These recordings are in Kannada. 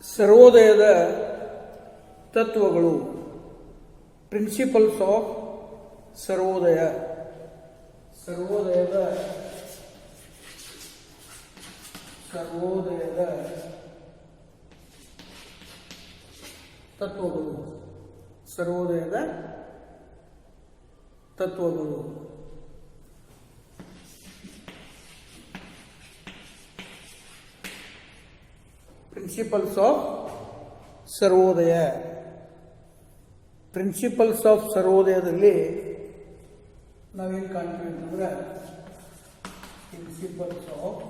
ಸರ್ವೋದಯದ ತತ್ವಗಳು, ಪ್ರಿನ್ಸಿಪಲ್ಸ್ ಆಫ್ ಸರ್ವೋದಯ. ಸರ್ವೋದಯದ ತತ್ವಗಳು. ಸರ್ವೋದಯದ ತತ್ವಗಳು. Principles of Sarvodaya. Principles of ಸರ್ವೋದಯದಲ್ಲಿ ನಾವೇನು ಕಾಣ್ತೀವಿ ಅಂತಂದ್ರೆ, ಪ್ರಿನ್ಸಿಪಲ್ಸ್ ಆಫ್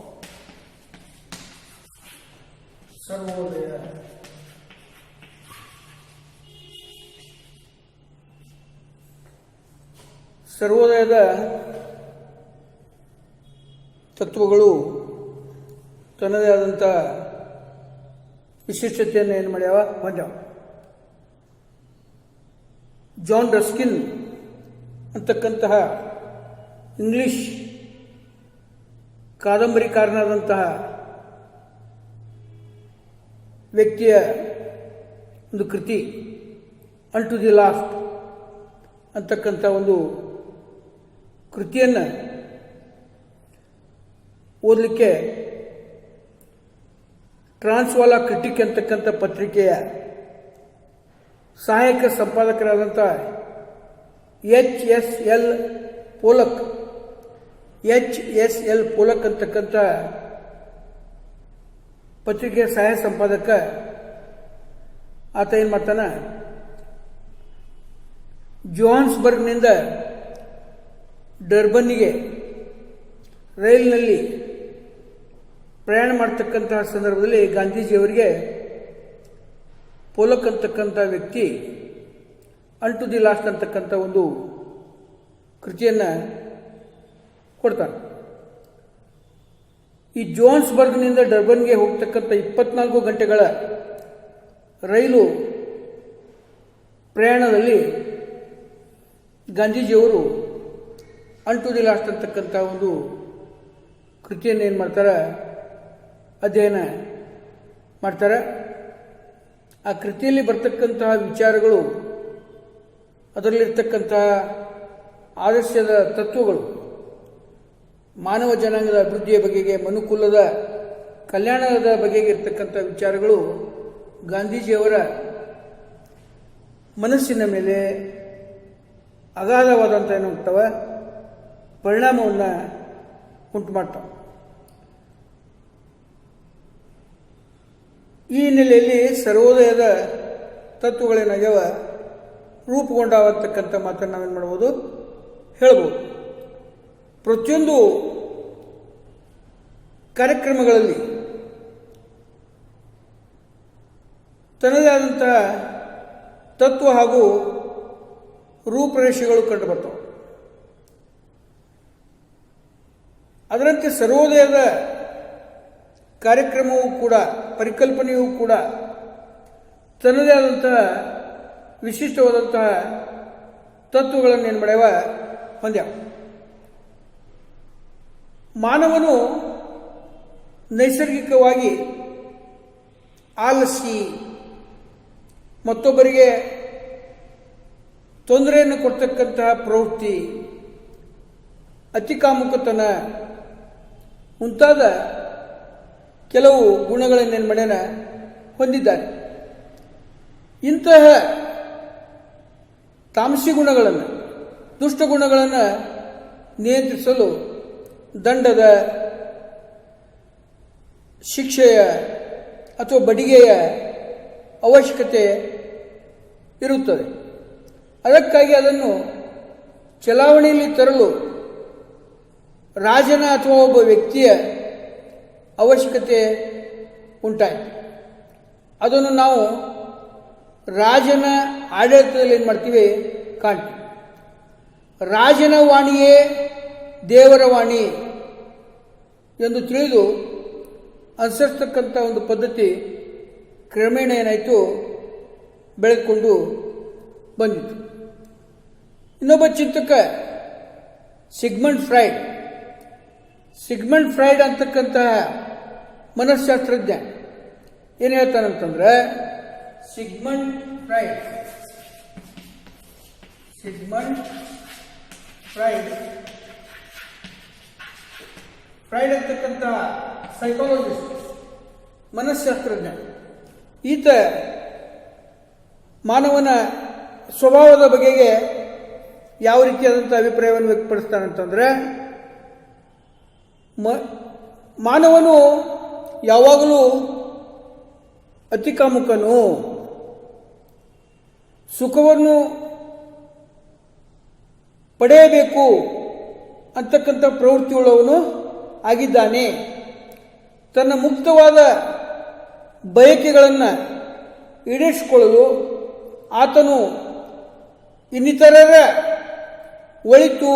ಸರ್ವೋದಯ ಸರ್ವೋದಯದ ತತ್ವಗಳು ತನ್ನದೇ ಆದಂಥ ವಿಶಿಷ್ಟತೆಯನ್ನು ಏನು ಮಾಡ್ಯಾವ, ಹೊಂದ್ಯಾವ. ಜಾನ್ ರಸ್ಕಿನ್ ಅಂತಕ್ಕಂತಹ ಇಂಗ್ಲಿಷ್ ಕಾದಂಬರಿಕಾರನಾದಂತಹ ವ್ಯಕ್ತಿಯ ಒಂದು ಕೃತಿ ಅನ್ ಟು ದಿ ಲಾಸ್ಟ್ ಅಂತಕ್ಕಂಥ ಒಂದು ಕೃತಿಯನ್ನು ಓದಲಿಕ್ಕೆ ಟ್ರಾನ್ಸ್ವಾಲಾ ಕ್ರಿಟಿಕ್ ಅಂತಕ್ಕಂಥ ಪತ್ರಿಕೆಯ ಸಹಾಯಕ ಸಂಪಾದಕರಾದಂಥ ಎಚ್.ಎಸ್.ಎಲ್. ಪೋಲಕ್ ಅಂತಕ್ಕಂಥ ಪತ್ರಿಕೆಯ ಸಹಾಯ ಸಂಪಾದಕ ಆತ ಏನು ಮಾಡ್ತಾನ, ಜೋಹಾನ್ಸ್ಬರ್ಗ್ನಿಂದ ಡರ್ಬನ್ನಿಗೆ ರೈಲಿನಲ್ಲಿ ಪ್ರಯಾಣ ಮಾಡ್ತಕ್ಕಂತಹ ಸಂದರ್ಭದಲ್ಲಿ ಗಾಂಧೀಜಿಯವರಿಗೆ ಪೋಲಕ್ ಅಂತಕ್ಕಂಥ ವ್ಯಕ್ತಿ ಅನ್ ಟು ದಿ ಲಾಸ್ಟ್ ಅಂತಕ್ಕಂಥ ಒಂದು ಕೃತಿಯನ್ನು ಕೊಡ್ತಾನೆ. ಈ ಜೋಹಾನ್ಸ್ಬರ್ಗ್ನಿಂದ ಡರ್ಬನ್ಗೆ ಹೋಗ್ತಕ್ಕಂಥ 24 ಗಂಟೆಗಳ ರೈಲು ಪ್ರಯಾಣದಲ್ಲಿ ಗಾಂಧೀಜಿಯವರು ಅನ್ ಟು ದಿ ಲಾಸ್ಟ್ ಅಂತಕ್ಕಂಥ ಒಂದು ಕೃತಿಯನ್ನು ಏನು ಮಾಡ್ತಾರೆ, ಅಧ್ಯಯನ ಮಾಡ್ತಾರೆ. ಆ ಕೃತಿಯಲ್ಲಿ ಬರ್ತಕ್ಕಂತಹ ವಿಚಾರಗಳು, ಅದರಲ್ಲಿರ್ತಕ್ಕಂತಹ ಆದರ್ಶದ ತತ್ವಗಳು, ಮಾನವ ಜನಾಂಗದ ಅಭಿವೃದ್ಧಿಯ ಬಗೆಗೆ, ಮನುಕುಲದ ಕಲ್ಯಾಣದ ಬಗೆಗೆ ಇರ್ತಕ್ಕಂಥ ವಿಚಾರಗಳು ಗಾಂಧೀಜಿಯವರ ಮನಸ್ಸಿನ ಮೇಲೆ ಅಗಾಧವಾದಂಥ ಏನಾಗ್ತವೆ, ಪರಿಣಾಮವನ್ನು ಉಂಟು ಮಾಡ್ತಾವೆ. ಈ ಹಿನ್ನೆಲೆಯಲ್ಲಿ ಸರ್ವೋದಯದ ತತ್ವಗಳೇನಾಗ್ಯಾವ, ರೂಪುಗೊಂಡಾವತಕ್ಕಂಥ ಮಾತನ್ನು ನಾವೇನು ಮಾಡ್ಬೋದು, ಹೇಳ್ಬೋದು. ಪ್ರತಿಯೊಂದು ಕಾರ್ಯಕ್ರಮಗಳಲ್ಲಿ ತನ್ನದೇ ಆದಂತಹ ತತ್ವ ಹಾಗೂ ರೂಪರೇಷೆಗಳು ಕಂಡುಬರ್ತವೆ. ಅದರಂತೆ ಸರ್ವೋದಯದ ಕಾರ್ಯಕ್ರಮವೂ ಕೂಡ, ಪರಿಕಲ್ಪನೆಯೂ ಕೂಡ ತನ್ನದೇ ಆದಂತಹ ವಿಶಿಷ್ಟವಾದಂತಹ ತತ್ವಗಳನ್ನು ಏನು ಮಾಡ್ಯಾವ, ಹೊಂದ್ಯಾವ. ಮಾನವನು ನೈಸರ್ಗಿಕವಾಗಿ ಆಲಸಿ, ಮತ್ತೊಬ್ಬರಿಗೆ ತೊಂದರೆಯನ್ನು ಕೊಡ್ತಕ್ಕಂತಹ ಪ್ರವೃತ್ತಿ, ಅತಿಕಾಮುಕತನ ಮುಂತಾದ ಕೆಲವು ಗುಣಗಳನ್ನೇನು ಮಾಡ್ಯಾನ, ಹೊಂದಿದ್ದಾನೆ. ಇಂತಹ ತಾಮಸಿ ಗುಣಗಳನ್ನು, ದುಷ್ಟ ಗುಣಗಳನ್ನು ನಿಯಂತ್ರಿಸಲು ದಂಡದ, ಶಿಕ್ಷೆಯ ಅಥವಾ ಬಡಿಗೆಯ ಅವಶ್ಯಕತೆ ಇರುತ್ತದೆ. ಅದಕ್ಕಾಗಿ ಅದನ್ನು ಚಲಾವಣೆಯಲ್ಲಿ ತರಲು ರಾಜನ ಅಥವಾ ಒಬ್ಬ ವ್ಯಕ್ತಿಯ ಅವಶ್ಯಕತೆ ಉಂಟಾಯಿತು. ಅದನ್ನು ನಾವು ರಾಜನ ಆಡಳಿತದಲ್ಲಿ ಏನು ಮಾಡ್ತೀವಿ, ಕಾಣ್ತೀವಿ. ರಾಜನ ವಾಣಿಯೇ ದೇವರ ವಾಣಿ ಎಂದು ತಿಳಿದು ಅನುಸರಿಸ್ತಕ್ಕಂಥ ಒಂದು ಪದ್ಧತಿ ಕ್ರಮೇಣ ಏನಾಯಿತು, ಬೆಳೆದುಕೊಂಡು ಬಂದಿತು. ಇನ್ನೊಬ್ಬ ಚಿಂತಕ ಸಿಗ್ಮಂಡ್ ಫ್ರೈಡ್ ಅಂತಕ್ಕಂತಹ ಮನಃಶಾಸ್ತ್ರಜ್ಞ ಏನು ಹೇಳ್ತಾನಂತಂದ್ರೆ ಸಿಗ್ಮಂಡ್ ಫ್ರೈಡ್ ಅಂತಕ್ಕಂಥ ಸೈಕಾಲಜಿಸ್ಟ್, ಮನಃಶಾಸ್ತ್ರಜ್ಞ, ಈತ ಮಾನವನ ಸ್ವಭಾವದ ಬಗೆಗೆ ಯಾವ ರೀತಿಯಾದಂಥ ಅಭಿಪ್ರಾಯವನ್ನು ವ್ಯಕ್ತಪಡಿಸ್ತಾನಂತಂದ್ರೆ ಮಾನವನು ಯಾವಾಗಲೂ ಅತಿಕಾಮುಕನು, ಸುಖವನ್ನು ಪಡೆಯಬೇಕು ಅಂತಕ್ಕಂಥ ಪ್ರವೃತ್ತಿಯುಳ್ಳವನು ಆಗಿದ್ದಾನೆ. ತನ್ನ ಮುಕ್ತವಾದ ಬಯಕೆಗಳನ್ನು ಈಡೇರಿಸಿಕೊಳ್ಳಲು ಆತನು ಇನ್ನಿತರರ ಒಳಿತು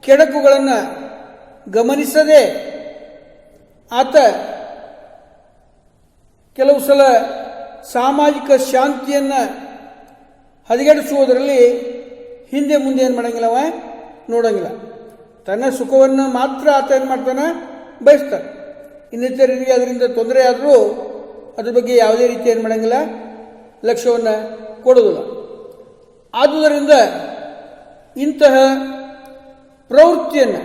ಕೆಡಕುಗಳನ್ನು ಗಮನಿಸದೆ ಆತ ಕೆಲವು ಸಲ ಸಾಮಾಜಿಕ ಶಾಂತಿಯನ್ನು ಹದಗೆಡಿಸುವುದರಲ್ಲಿ ಹಿಂದೆ ಮುಂದೆ ಏನು ಮಾಡಂಗಿಲ್ಲವ ನೋಡಂಗಿಲ್ಲ. ತನ್ನ ಸುಖವನ್ನು ಮಾತ್ರ ಆತ ಏನು ಮಾಡ್ತಾನೆ, ಬಯಸ್ತಾನೆ. ಇನ್ನಿತರರಿಗೆ ಅದರಿಂದ ತೊಂದರೆ ಆದರೂ ಅದ್ರ ಬಗ್ಗೆ ಯಾವುದೇ ರೀತಿ ಏನು ಮಾಡಂಗಿಲ್ಲ, ಲಕ್ಷ್ಯವನ್ನು ಕೊಡೋದಿಲ್ಲ. ಆದುದರಿಂದ ಇಂತಹ ಪ್ರವೃತ್ತಿಯನ್ನು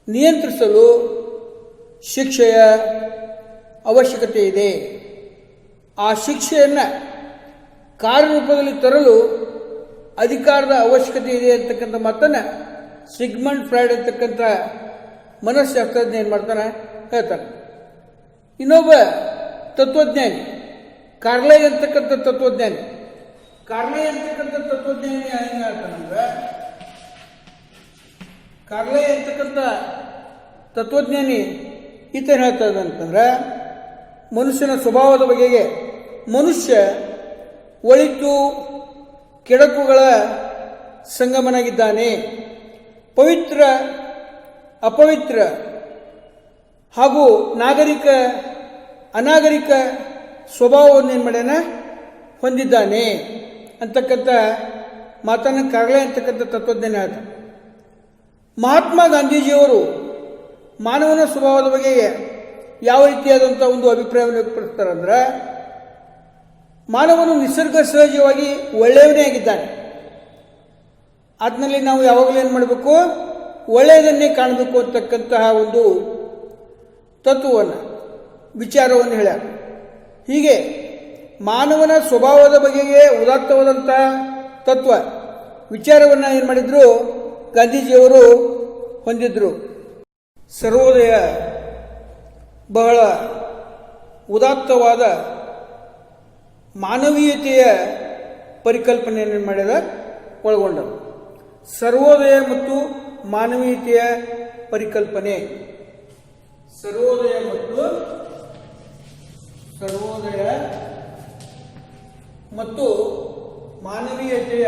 ನಿಯಂತ್ರಿಸಲು ಶಿಕ್ಷೆಯ ಅವಶ್ಯಕತೆ ಇದೆ. ಆ ಶಿಕ್ಷೆಯನ್ನು ಕಾರ್ಯರೂಪದಲ್ಲಿ ತರಲು ಅಧಿಕಾರದ ಅವಶ್ಯಕತೆ ಇದೆ ಅಂತಕ್ಕಂಥ ಮಾತನ್ನು ಸಿಗ್ಮಂಡ್ ಫ್ರಾಯ್ಡ್ ಅಂತಕ್ಕಂಥ ಮನಃಶಾಸ್ತ್ರಜ್ಞ ಏನು ಮಾಡ್ತಾನೆ, ಹೇಳ್ತಾನೆ. ಇನ್ನೊಬ್ಬ ತತ್ವಜ್ಞಾನಿ ಕಾರ್ಲೈ ಅಂತಕ್ಕಂಥ ತತ್ವಜ್ಞಾನಿ ಏನು ಹೇಳ್ತಾನಂದ್ರೆ, ಕಾರ್ಲೈ ಅಂತಕ್ಕಂಥ ತತ್ವಜ್ಞಾನಿ ಈತೇನು ಹೇಳ್ತಾನೆ ಅಂತಂದ್ರೆ, ಮನುಷ್ಯನ ಸ್ವಭಾವದ ಬಗೆಗೆ ಮನುಷ್ಯ ಒಳಿತು ಕೆಡಕುಗಳ ಸಂಗಮನಾಗಿದ್ದಾನೆ. ಪವಿತ್ರ ಅಪವಿತ್ರ ಹಾಗೂ ನಾಗರಿಕ ಅನಾಗರಿಕ ಸ್ವಭಾವವನ್ನು ಏನು ಮಾಡ್ಯಾನ, ಹೊಂದಿದ್ದಾನೆ ಅಂತಕ್ಕಂಥ ಮಾತನ್ನು ಕಾರ್ಲೆ ಅಂತಕ್ಕಂಥ ತತ್ವಜ್ಞಾನ ಹೇಳ್ತಾನೆ. ಮಹಾತ್ಮ ಗಾಂಧೀಜಿಯವರು ಮಾನವನ ಸ್ವಭಾವದ ಬಗ್ಗೆ ಯಾವ ರೀತಿಯಾದಂಥ ಒಂದು ಅಭಿಪ್ರಾಯವನ್ನು ವ್ಯಕ್ತಪಡಿಸ್ತಾರಂದ್ರೆ, ಮಾನವನು ನಿಸರ್ಗ ಸಹಜವಾಗಿ ಒಳ್ಳೆಯವನೇ ಆಗಿದ್ದಾನೆ. ಆದ್ಮೇಲೆ ನಾವು ಯಾವಾಗಲೂ ಏನು ಮಾಡಬೇಕು, ಒಳ್ಳೆಯದನ್ನೇ ಕಾಣಬೇಕು ಅಂತಕ್ಕಂತಹ ಒಂದು ತತ್ವವನ್ನು ವಿಚಾರವನ್ನು ಹೇಳ್ಯಾರ. ಹೀಗೆ ಮಾನವನ ಸ್ವಭಾವದ ಬಗೆಗೆ ಉದಾತ್ತವಾದಂತಹ ತತ್ವ ವಿಚಾರವನ್ನು ಏನು ಮಾಡಿದ್ರು, ಗಾಂಧೀಜಿಯವರು ಹೊಂದಿದ್ರು. ಸರ್ವೋದಯ ಬಹಳ ಉದಾತ್ತವಾದ ಮಾನವೀಯತೆಯ ಪರಿಕಲ್ಪನೆಯನ್ನು ಮಾಡಿದ ಒಳಗೊಂಡರು. ಸರ್ವೋದಯ ಮತ್ತು ಮಾನವೀಯತೆಯ ಪರಿಕಲ್ಪನೆ, ಸರ್ವೋದಯ ಮತ್ತು ಮಾನವೀಯತೆಯ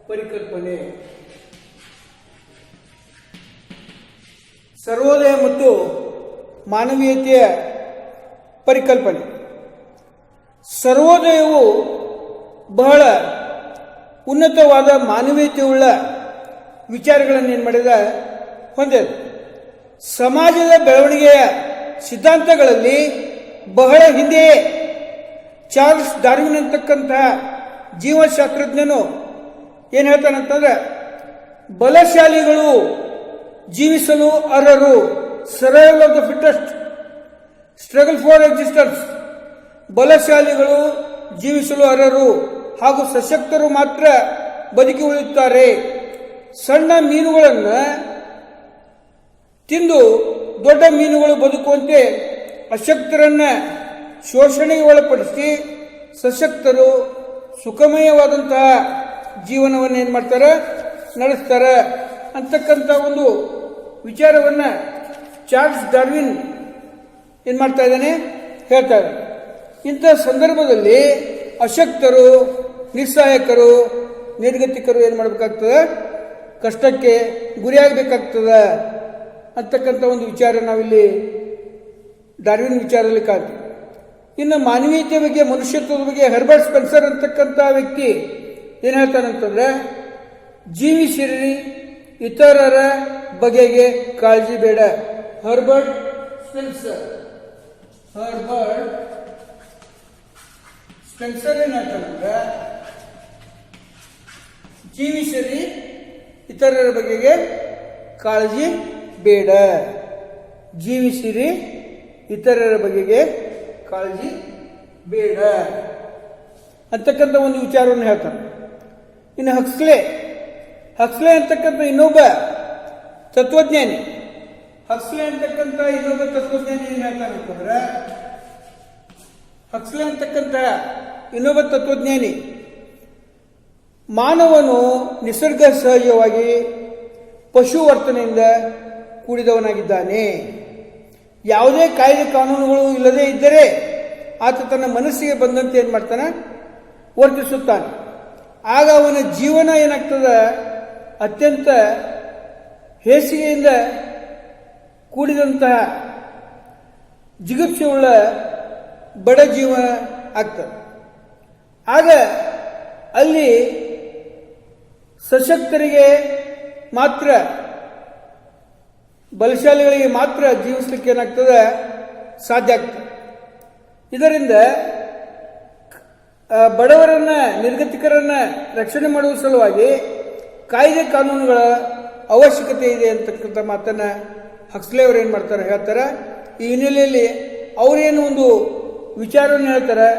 ಪರಿಕಲ್ಪನೆ. ಸರ್ವೋದಯ ಮತ್ತು ಮಾನವೀಯತೆಯ ಪರಿಕಲ್ಪನೆ. ಸರ್ವೋದಯವು ಬಹಳ ಉನ್ನತವಾದ ಮಾನವೀಯತೆಯುಳ್ಳ ವಿಚಾರಗಳನ್ನು ಏನು ಮಾಡಿದ, ಹೊಂದಿದೆ. ಸಮಾಜದ ಬೆಳವಣಿಗೆಯ ಸಿದ್ಧಾಂತಗಳಲ್ಲಿ ಬಹಳ ಹಿಂದೆಯೇ ಚಾರ್ಲ್ಸ್ ಡಾರ್ವಿನ್ ಅಂತಕ್ಕಂತಹ ಜೀವಶಾಸ್ತ್ರಜ್ಞನು ಏನು ಹೇಳ್ತಾನಂತಂದ್ರೆ, ಬಲಶಾಲಿಗಳು ಜೀವಿಸಲು ಅರ್ಹರು, survival of the fittest, struggle for existence. ಬಲಶಾಲಿಗಳು ಜೀವಿಸಲು ಅರ್ಹರು ಹಾಗೂ ಸಶಕ್ತರು ಮಾತ್ರ ಬದುಕಿ ಉಳಿಯುತ್ತಾರೆ. ಸಣ್ಣ ಮೀನುಗಳನ್ನು ತಿಂದು ದೊಡ್ಡ ಮೀನುಗಳು ಬದುಕುವಂತೆ ಅಶಕ್ತರನ್ನ ಶೋಷಣೆಗೆ ಒಳಪಡಿಸಿ ಸಶಕ್ತರು ಸುಖಮಯವಾದಂತಹ ಜೀವನವನ್ನು ಏನು ಮಾಡ್ತಾರೆ, ನಡೆಸ್ತಾರೆ ಅಂತಕ್ಕಂಥ ಒಂದು ವಿಚಾರವನ್ನು ಚಾರ್ಲ್ಸ್ ಡಾರ್ವಿನ್ ಏನು ಮಾಡ್ತಾ ಇದ್ದಾನೆ, ಹೇಳ್ತಾ ಇದ್ದಾನೆ. ಇಂಥ ಸಂದರ್ಭದಲ್ಲಿ ಅಶಕ್ತರು, ನಿಸ್ಸಹಾಯಕರು, ನಿರ್ಗತಿಕರು ಏನು ಮಾಡಬೇಕಾಗ್ತದೆ, ಕಷ್ಟಕ್ಕೆ ಗುರಿಯಾಗಬೇಕಾಗ್ತದೆ ಅಂತಕ್ಕಂಥ ಒಂದು ವಿಚಾರ ನಾವಿಲ್ಲಿ ಡಾರ್ವಿನ್ ವಿಚಾರದಲ್ಲಿ ಕಾಣ್ತೀವಿ. ಇನ್ನು ಮಾನವೀಯತೆ ಬಗ್ಗೆ, ಮನುಷ್ಯತ್ವದ ಬಗ್ಗೆ ಹರ್ಬರ್ಟ್ ಸ್ಪೆನ್ಸರ್ ಅಂತಕ್ಕಂಥ ವ್ಯಕ್ತಿ ಏನು ಹೇಳ್ತಾನಂತಂದ್ರೆ, ಜೀವಿಸಿರಿ, ಇತರರ ಬಗೆಗೆ ಕಾಳಜಿ ಬೇಡ. ಹರ್ಬರ್ಟ್ ಸ್ಪೆನ್ಸರ್ ಏನ್ ಹೇಳ್ತಾನಂದ್ರೆ, ಜೀವಿಸಿರಿ, ಇತರರ ಬಗೆಗೆ ಕಾಳಜಿ ಬೇಡ. ಜೀವಿಸಿರಿ, ಇತರರ ಬಗೆಗೆ ಕಾಳಜಿ ಬೇಡ ಅಂತಕ್ಕಂಥ ಒಂದು ವಿಚಾರವನ್ನು ಹೇಳ್ತಾನೆ. ಇನ್ನು ಹಕ್ಸ್ಲೆ ಅಂತಕ್ಕಂಥ ಇನ್ನೊಬ್ಬ ತತ್ವಜ್ಞಾನಿ ಏನ್ ಹೇಳ್ತಾನೆ ಅಂತಂದ್ರೆ, ಹಕ್ಸ್ಲೆ ಅಂತಕ್ಕಂಥ ಇನ್ನೊಬ್ಬ ತತ್ವಜ್ಞಾನಿ ಮಾನವನು ನಿಸರ್ಗ ಸಹಜವಾಗಿ ಪಶು ವರ್ತನೆಯಿಂದ ಕೂಡಿದವನಾಗಿದ್ದಾನೆ. ಯಾವುದೇ ಕಾಯ್ದೆ ಕಾನೂನುಗಳು ಇಲ್ಲದೇ ಇದ್ದರೆ ಆತ ತನ್ನ ಮನಸ್ಸಿಗೆ ಬಂದಂತೆ ಏನು ಮಾಡ್ತಾನೆ, ವರ್ತಿಸುತ್ತಾನೆ. ಆಗ ಅವನ ಜೀವನ ಏನಾಗ್ತದೆ, ಅತ್ಯಂತ ಹೇಸಿಗೆಯಿಂದ ಕೂಡಿದಂತಹ ಜಿಗುಪ್ಸೆಯುಳ್ಳ ಬಡ ಜೀವನ ಆಗ್ತದೆ. ಆಗ ಅಲ್ಲಿ ಸಶಕ್ತರಿಗೆ ಮಾತ್ರ, ಬಲಶಾಲಿಗಳಿಗೆ ಮಾತ್ರ ಜೀವಿಸಲಿಕ್ಕೆ ಏನಾಗ್ತದೆ, ಸಾಧ್ಯ ಆಗ್ತದೆ. ಇದರಿಂದ ಬಡವರನ್ನ, ನಿರ್ಗತಿಕರನ್ನ ರಕ್ಷಣೆ ಮಾಡುವ ಸಲುವಾಗಿ ಕಾಯ್ದೆ ಕಾನೂನುಗಳ ಅವಶ್ಯಕತೆ ಇದೆ ಅಂತಕ್ಕಂಥ ಮಾತನ್ನ ಹಕ್ಸ್ಲೆ ಅವರು ಏನು ಮಾಡ್ತಾರೆ, ಹೇಳ್ತಾರೆ. ಈ ಹಿನ್ನೆಲೆಯಲ್ಲಿ ಅವರೇನು ಒಂದು ವಿಚಾರವನ್ನು ಹೇಳ್ತಾರೆ,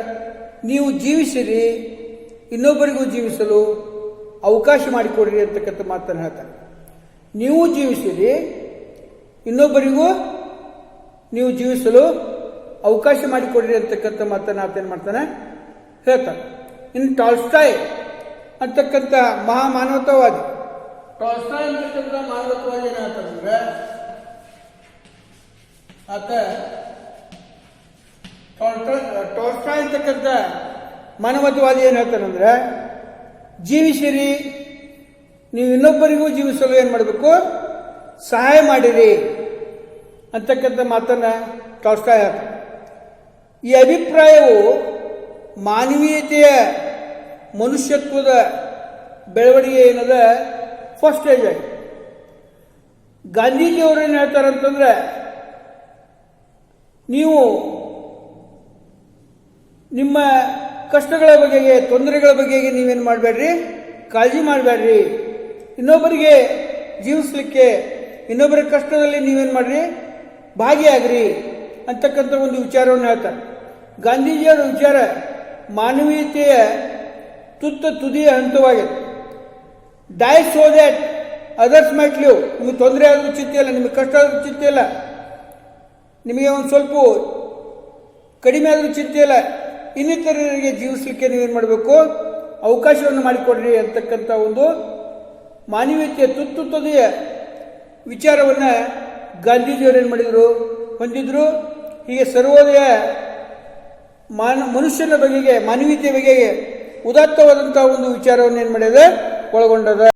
ನೀವು ಜೀವಿಸಿರಿ, ಇನ್ನೊಬ್ಬರಿಗೂ ಜೀವಿಸಲು ಅವಕಾಶ ಮಾಡಿಕೊಡ್ರಿ ಅಂತಕ್ಕಂಥ ಮಾತನ್ನು ಹೇಳ್ತಾರೆ. ನೀವು ಜೀವಿಸಿರಿ, ಇನ್ನೊಬ್ಬರಿಗೂ ನೀವು ಜೀವಿಸಲು ಅವಕಾಶ ಮಾಡಿಕೊಡ್ರಿ ಅಂತಕ್ಕಂಥ ಮಾತನ್ನು ಆತೇನು ಮಾಡ್ತಾನೆ, ಹೇಳ್ತಾನೆ. ಇನ್ನು ಟಾಲ್ಸ್ಟಾಯ್ ಅಂತಕ್ಕಂಥ ಮಾನವತಾವಾದಿ ಅಂತಕ್ಕಂಥ ಮಾನವತಾವಾದಿ ಏನು ಹೇಳ್ತಾನಂದ್ರೆ, ಆತ ಟಾಲ್ಸ್ಟಾಯ್ ಅಂತಕ್ಕಂಥ ಮಾನವತಾವಾದಿ ಏನು ಹೇಳ್ತಾನಂದ್ರೆ, ಜೀವಿಸಿರಿ, ನೀವು ಇನ್ನೊಬ್ಬರಿಗೂ ಜೀವಿಸಲು ಏನು ಮಾಡಬೇಕು, ಸಹಾಯ ಮಾಡಿರಿ ಅಂತಕ್ಕಂಥ ಮಾತನ್ನ ಟಾಲ್ಸ್ಟಾಯ್ ಹೇಳ್ತಾನೆ. ಈ ಅಭಿಪ್ರಾಯವು ಮಾನವೀಯತೆಯ, ಮನುಷ್ಯತ್ವದ ಬೆಳವಣಿಗೆ ಏನದ ಫಸ್ಟ್ ಸ್ಟೇಜ್ ಆಗಿ. ಗಾಂಧೀಜಿಯವರು ಏನು ಹೇಳ್ತಾರಂತಂದ್ರೆ, ನೀವು ನಿಮ್ಮ ಕಷ್ಟಗಳ ಬಗೆಗೆ, ತೊಂದರೆಗಳ ಬಗೆಗೆ ನೀವೇನು ಮಾಡಬೇಡ್ರಿ, ಕಾಳಜಿ ಮಾಡಬೇಡ್ರಿ. ಇನ್ನೊಬ್ಬರಿಗೆ ಜೀವಿಸಲಿಕ್ಕೆ, ಇನ್ನೊಬ್ಬರ ಕಷ್ಟದಲ್ಲಿ ನೀವೇನು ಮಾಡ್ರಿ, ಭಾಗಿಯಾಗ್ರಿ ಅಂತಕ್ಕಂಥ ಒಂದು ವಿಚಾರವನ್ನು ಹೇಳ್ತಾರೆ. ಗಾಂಧೀಜಿಯವರ ವಿಚಾರ ಮಾನವೀಯತೆಯ ತುದಿಯ ಹಂತವಾಗಿದೆ. Die so that others might live. ನಿಮಗೆ ತೊಂದರೆ ಆದರೂ ಚಿಂತೆ ಇಲ್ಲ, ನಿಮಗೆ ಕಷ್ಟ ಆದರೂ ಚಿಂತೆ ಇಲ್ಲ, ನಿಮಗೆ ಒಂದು ಸ್ವಲ್ಪ ಕಡಿಮೆ ಆದರೂ ಚಿಂತೆ ಇಲ್ಲ, ಇನ್ನಿತರರಿಗೆ ಜೀವಿಸಲಿಕ್ಕೆ ನೀವೇನು ಮಾಡಬೇಕು, ಅವಕಾಶವನ್ನು ಮಾಡಿಕೊಡ್ರಿ ಅಂತಕ್ಕಂಥ ಒಂದು ಮಾನವೀಯತೆಯ ತುದಿಯ ವಿಚಾರವನ್ನು ಗಾಂಧೀಜಿಯವರು ಏನು ಮಾಡಿದರು, ಹೊಂದಿದ್ರು. ಹೀಗೆ ಸರ್ವೋದಯ ಮನುಷ್ಯನ ಬಗೆಗೆ, ಮಾನವೀಯತೆಯ ಬಗೆಗೆ ಉದಾತ್ತವಾದಂತಹ ಒಂದು ವಿಚಾರವನ್ನು ಏನು ಮಾಡಿದೆ, ಒಳಗೊಂಡದ.